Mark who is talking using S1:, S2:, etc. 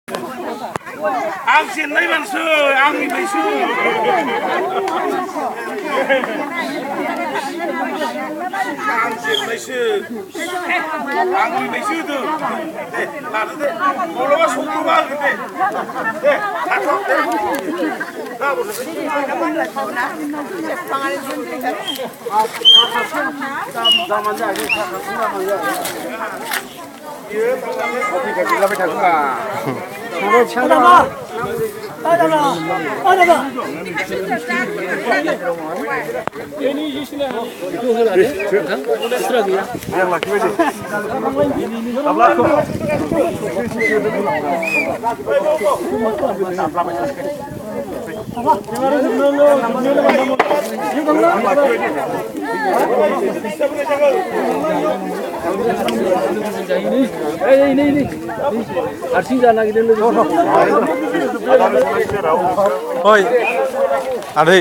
S1: आं जेननाय मानसि आंनिफ्रायसो आं जेननायसो आंनिफ्रायसो होदों दे लादो दे माब्लाबा संनोबा होगोन दे थाथ' दे दामानो जायाखै कफि गायलाबाय थागोनबा
S2: हारसिं जानो नागिरदों लोगो।
S3: ओइ आदै